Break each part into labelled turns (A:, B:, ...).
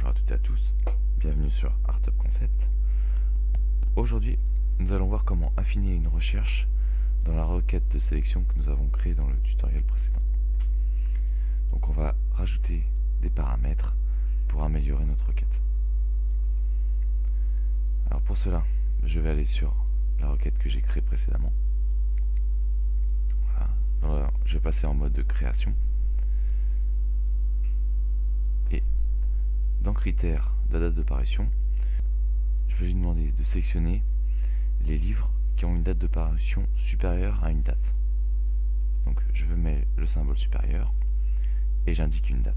A: Bonjour à toutes et à tous, bienvenue sur Art-Up Concept. Aujourd'hui, nous allons voir comment affiner une recherche dans la requête de sélection que nous avons créée dans le tutoriel précédent. Donc on va rajouter des paramètres pour améliorer notre requête. Alors pour cela, je vais aller sur la requête que j'ai créée précédemment. Voilà. Alors, je vais passer en mode de création. Et dans critères de date de parution, je vais lui demander de sélectionner les livres qui ont une date de parution supérieure à une date. Donc je mets le symbole supérieur et j'indique une date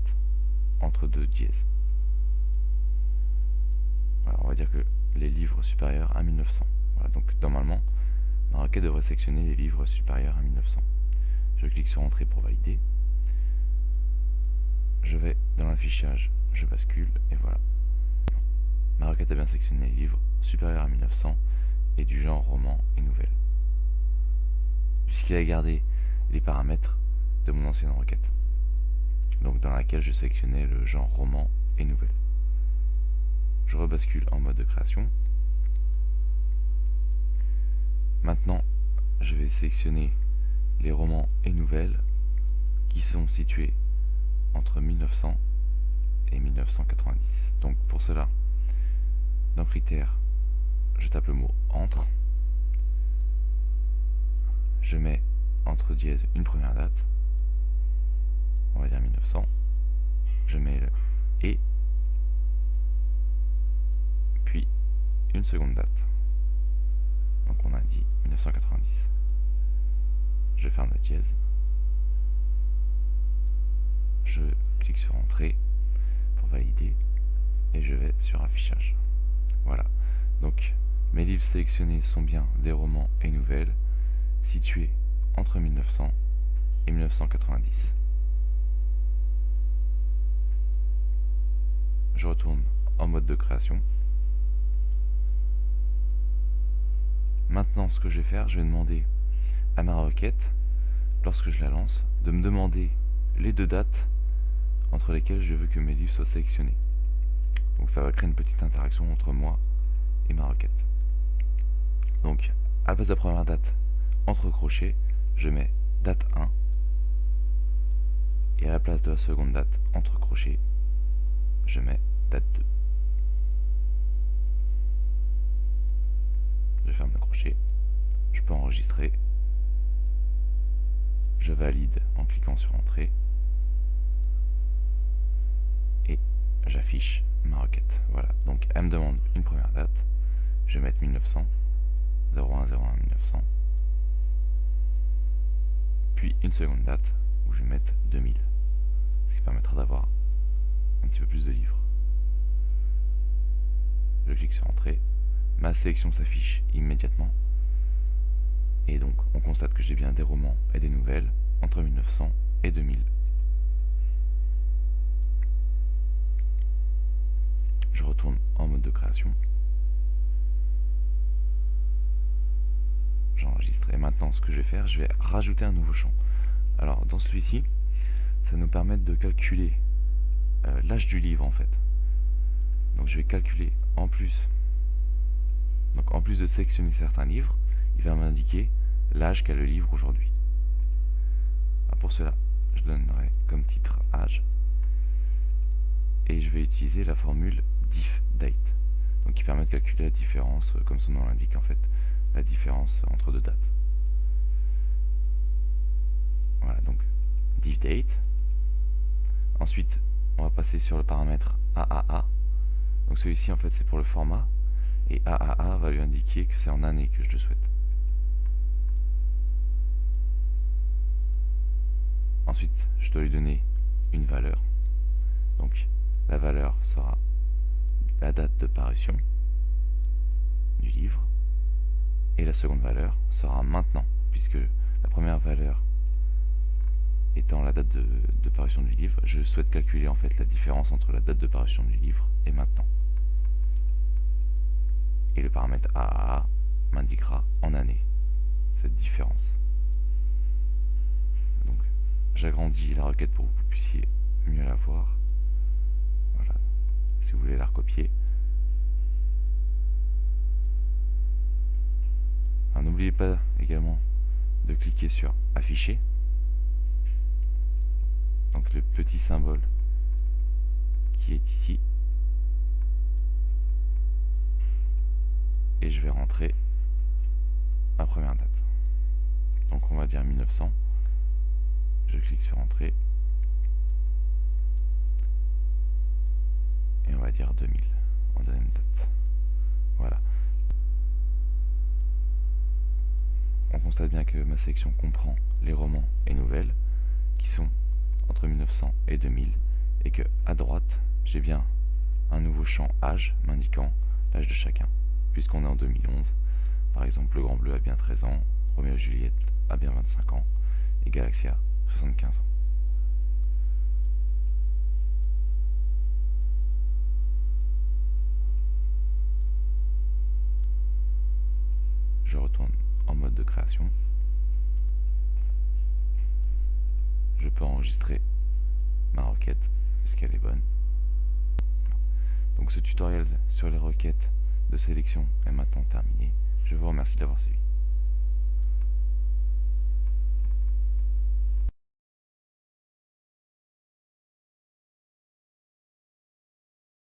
A: entre deux dièses. Voilà, on va dire que les livres supérieurs à 1900. Voilà, donc normalement, ma requête devrait sélectionner les livres supérieurs à 1900. Je clique sur Entrée pour valider. Je vais dans l'affichage, je bascule et voilà. Ma requête a bien sélectionné les livres supérieurs à 1900 et du genre roman et nouvelle, puisqu'il a gardé les paramètres de mon ancienne requête, donc dans laquelle je sélectionnais le genre roman et nouvelle. Je rebascule en mode de création. Maintenant, je vais sélectionner les romans et nouvelles qui sont situés entre 1900 et 1990. Donc pour cela, dans critères, je tape le mot entre, je mets entre dièses une première date, on va dire 1900, je mets le et, puis une seconde date, donc on a dit 1990. Je ferme la dièse, je clique sur entrée pour valider et je vais sur affichage. Voilà, donc mes livres sélectionnés sont bien des romans et nouvelles situés entre 1900 et 1990. Je retourne en mode de création. Maintenant, ce que je vais faire, je vais demander à ma requête, lorsque je la lance, de me demander les deux dates entre lesquelles je veux que mes livres soient sélectionnés. Donc ça va créer une petite interaction entre moi et ma requête. Donc, à la place de la première date, entre crochets, je mets date 1. Et à la place de la seconde date, entre crochets, je mets date 2. Je ferme le crochet. Je peux enregistrer. Je valide en cliquant sur entrée. Et j'affiche ma requête. Voilà, donc elle me demande une première date. Je vais mettre 1900. 0101 1900, puis une seconde date où je vais mettre 2000, ce qui permettra d'avoir un petit peu plus de livres. Je clique sur entrée, ma sélection s'affiche immédiatement et donc on constate que j'ai bien des romans et des nouvelles entre 1900 et 2000. Je retourne en mode de création. J'enregistre et maintenant ce que je vais faire, je vais rajouter un nouveau champ. Alors dans celui-ci, ça nous permet de calculer l'âge du livre en fait. Donc je vais calculer en plus, donc en plus de sélectionner certains livres, il va m'indiquer l'âge qu'a le livre aujourd'hui. Pour cela, je donnerai comme titre âge et je vais utiliser la formule diff date, donc qui permet de calculer la différence, comme son nom l'indique en fait, la différence entre deux dates. Voilà, donc diff date. Ensuite, on va passer sur le paramètre AAA. Donc celui-ci en fait c'est pour le format et AAA va lui indiquer que c'est en année que je le souhaite. Ensuite, je dois lui donner une valeur. Donc la valeur sera la date de parution du livre. Et la seconde valeur sera maintenant, puisque la première valeur étant la date de parution du livre, je souhaite calculer en fait la différence entre la date de parution du livre et maintenant. Et le paramètre AAA m'indiquera en année cette différence. Donc j'agrandis la requête pour que vous puissiez mieux la voir. Voilà. si vous voulez la recopier. N'oubliez pas également de cliquer sur afficher, donc le petit symbole qui est ici, et je vais rentrer ma première date. Donc on va dire 1900, je clique sur entrée et on va dire 2000 en deuxième date. Voilà. On constate bien que ma sélection comprend les romans et nouvelles qui sont entre 1900 et 2000 et que à droite j'ai bien un nouveau champ âge m'indiquant l'âge de chacun, puisqu'on est en 2011. Par exemple, Le Grand Bleu a bien 13 ans, Roméo et Juliette a bien 25 ans et Galaxia 75 ans. Je retourne en mode de création. Je peux enregistrer ma requête puisqu'elle est bonne. Donc ce tutoriel sur les requêtes de sélection est maintenant terminé. Je vous remercie d'avoir suivi.